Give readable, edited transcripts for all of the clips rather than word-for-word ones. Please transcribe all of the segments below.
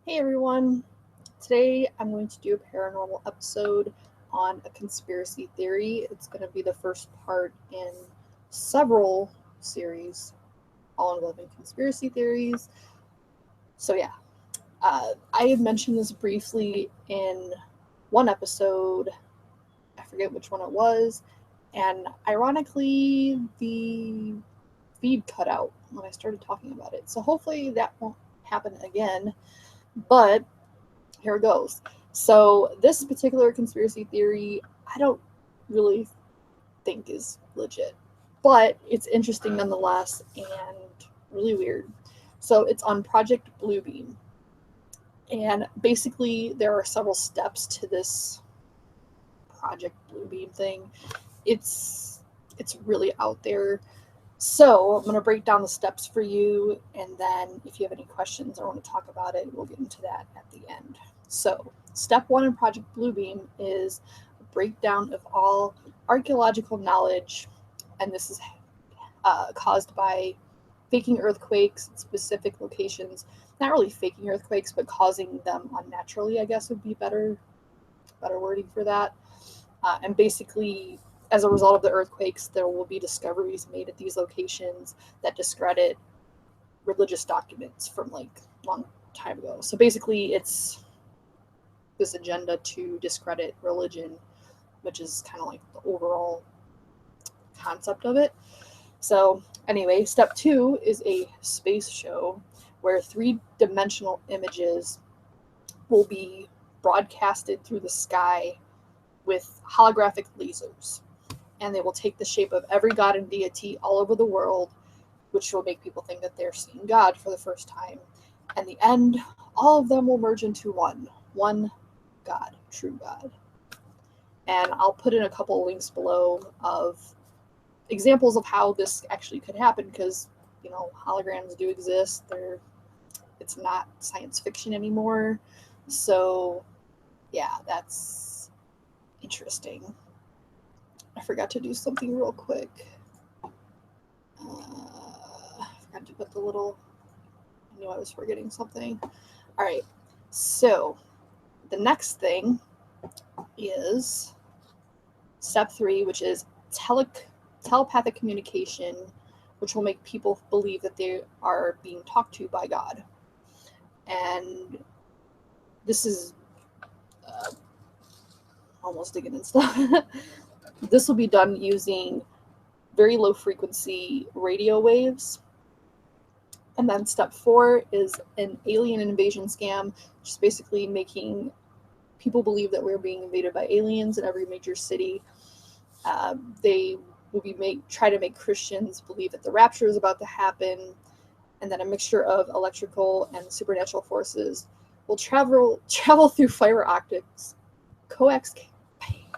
Hey everyone! Today I'm going to do a paranormal episode on a conspiracy theory. It's going to be the first part in several series, all involving conspiracy theories. So, yeah, I had mentioned this briefly in one episode. I forget which one it was, and ironically, the feed cut out when I started talking about it. So, hopefully, that won't happen again. But here it goes. So this particular conspiracy theory, I don't really think is legit, but it's interesting nonetheless and really weird. So it's on Project Bluebeam, and basically there are several steps to this Project Bluebeam thing. It's it's really out there. So I'm going to break down the steps for you, and then if you have any questions or want to talk about it, we'll get into that at the end. So step one in Project Bluebeam is a breakdown of all archaeological knowledge, and this is caused by faking earthquakes in specific locations. Not really faking earthquakes, but causing them unnaturally, I guess would be better wording for that. And basically, as a result of the earthquakes, there will be discoveries made at these locations that discredit religious documents from like long time ago. So basically, it's this agenda to discredit religion, which is kind of like the overall concept of it. So anyway, step two is a space show where three-dimensional images will be broadcasted through the sky with holographic lasers, and they will take the shape of every god and deity all over the world, which will make people think that they're seeing God for the first time. And the end, all of them will merge into one God, true God. And I'll put in a couple links below of examples of how this actually could happen, because holograms do exist. It's not science fiction anymore. So yeah, that's interesting. I forgot to do something real quick. I forgot to put the little. I knew I was forgetting something. All right. So the next thing is step three, which is telepathic communication, which will make people believe that they are being talked to by God. And this is almost digging in stuff. This will be done using very low frequency radio waves. And then step four is an alien invasion scam, which is basically making people believe that we're being invaded by aliens in every major city. They will try to make Christians believe that the rapture is about to happen, and then a mixture of electrical and supernatural forces will travel through fiber optics, coax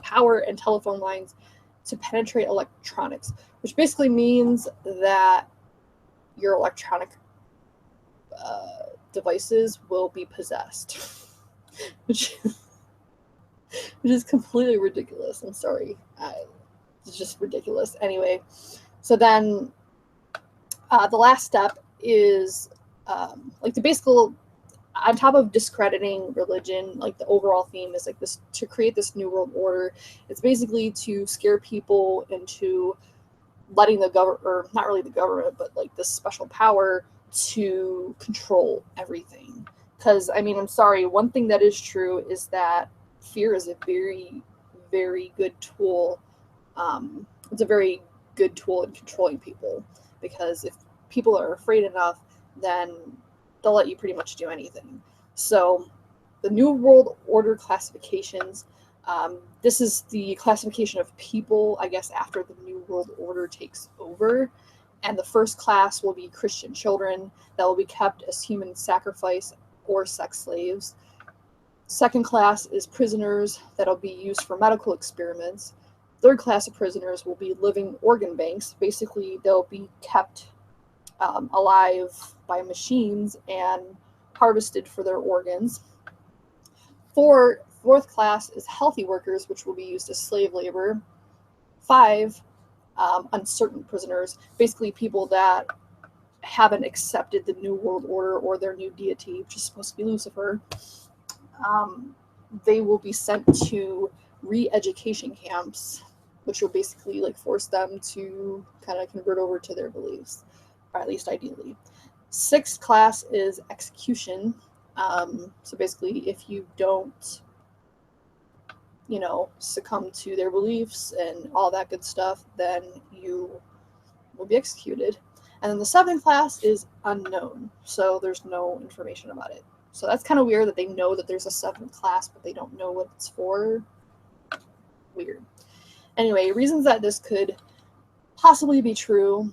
power, and telephone lines to penetrate electronics, which basically means that your electronic devices will be possessed, which is completely ridiculous. I'm sorry. It's just ridiculous. Anyway, so then the last step is like the basic, on top of discrediting religion, like the overall theme is like this, to create this new world order. It's basically to scare people into letting the government, or not really the government, but like this special power to control everything. Because, I mean, I'm sorry, one thing that is true is that fear is a very, very good tool. It's a very good tool in controlling people, because if people are afraid enough, then they'll let you pretty much do anything. So the New World Order classifications, this is the classification of people, I guess, after the New World Order takes over. And the first class will be Christian children that will be kept as human sacrifice or sex slaves. Second class is prisoners that will be used for medical experiments. Third class of prisoners will be living organ banks. Basically, they'll be kept alive by machines and harvested for their organs. Fourth class is healthy workers, which will be used as slave labor. 5, uncertain prisoners, basically people that haven't accepted the New World Order or their new deity, which is supposed to be Lucifer, they will be sent to re-education camps, which will basically like force them to kind of convert over to their beliefs, or at least ideally. 6th class is execution. So basically, if you don't, succumb to their beliefs and all that good stuff, then you will be executed. And then the 7th class is unknown, so there's no information about it. So that's kind of weird that they know that there's a 7th class, but they don't know what it's for. Weird. Anyway, reasons that this could possibly be true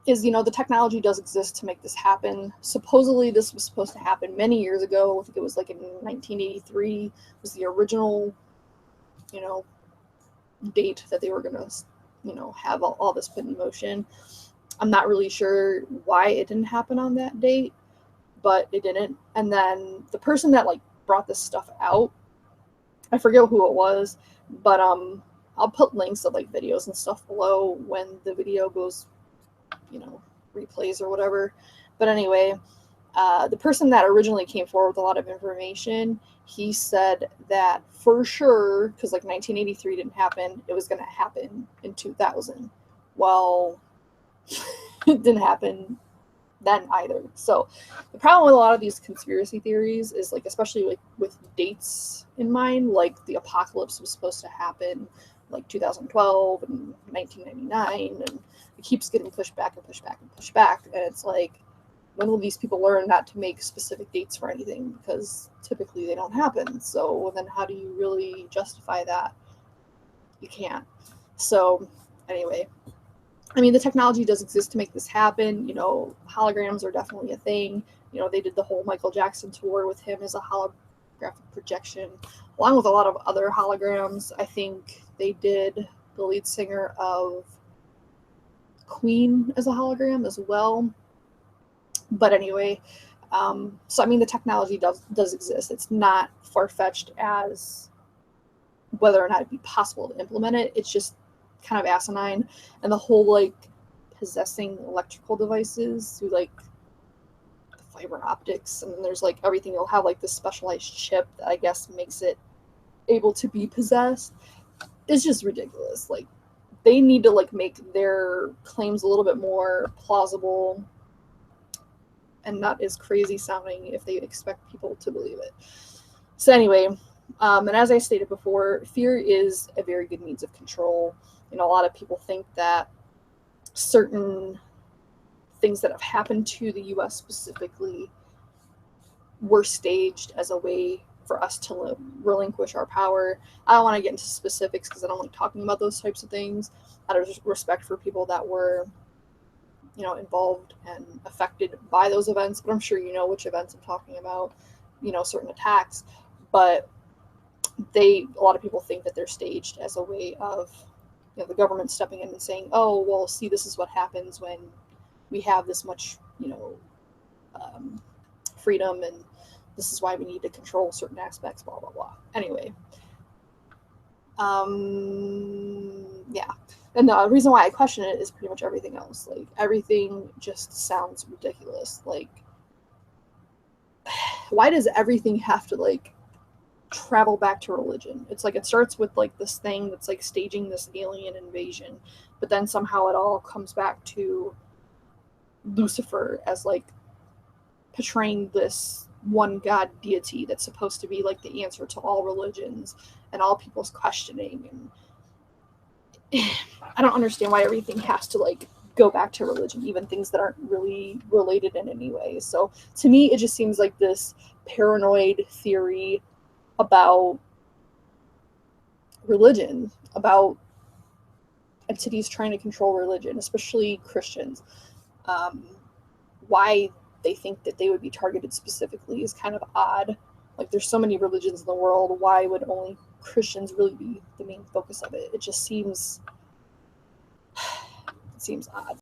is, the technology does exist to make this happen. Supposedly, this was supposed to happen many years ago. I think it was like in 1983 was the original, date that they were going to, have all this put in motion. I'm not really sure why it didn't happen on that date, but it didn't. And then the person that like brought this stuff out, I forget who it was, but I'll put links of like videos and stuff below when the video goes, replays or whatever. But anyway, the person that originally came forward with a lot of information, he said that for sure, because like 1983 didn't happen, it was going to happen in 2000. Well, it didn't happen then either. So the problem with a lot of these conspiracy theories is like, especially like with dates in mind, like the apocalypse was supposed to happen like 2012 and 1999, and it keeps getting pushed back and pushed back and pushed back. And it's like, when will these people learn not to make specific dates for anything? Because typically they don't happen. So then how do you really justify that? You can't. So anyway, I mean, the technology does exist to make this happen. Holograms are definitely a thing. They did the whole Michael Jackson tour with him as a holographic projection, along with a lot of other holograms. I think they did the lead singer of Queen as a hologram as well. But anyway, so I mean, the technology does exist. It's not far-fetched as whether or not it'd be possible to implement it. It's just kind of asinine. And the whole like possessing electrical devices through like the fiber optics, and there's like everything, you'll have like this specialized chip that I guess makes it able to be possessed. It's just ridiculous. Like, they need to like make their claims a little bit more plausible and not as crazy sounding if they expect people to believe it. So anyway, and as I stated before, fear is a very good means of control. A lot of people think that certain things that have happened to the U.S. specifically were staged as a way for us to relinquish our power. I don't want to get into specifics because I don't like talking about those types of things, out of respect for people that were involved and affected by those events. But I'm sure you know which events I'm talking about, certain attacks. But a lot of people think that they're staged as a way of the government stepping in and saying, oh, well, see, this is what happens when we have this much freedom, and this is why we need to control certain aspects, blah blah blah. Anyway, yeah. And the reason why I question it is pretty much everything else. Like, everything just sounds ridiculous. Like, why does everything have to like travel back to religion? It's like it starts with like this thing that's like staging this alien invasion, but then somehow it all comes back to Lucifer as like portraying this one god deity that's supposed to be like the answer to all religions and all people's questioning. And I don't understand why everything has to like go back to religion, even things that aren't really related in any way. So to me, it just seems like this paranoid theory about religion, about entities trying to control religion, especially Christians. Why they think that they would be targeted specifically is kind of odd. Like, there's so many religions in the world. Why would only Christians really be the main focus of it? It just seems odd.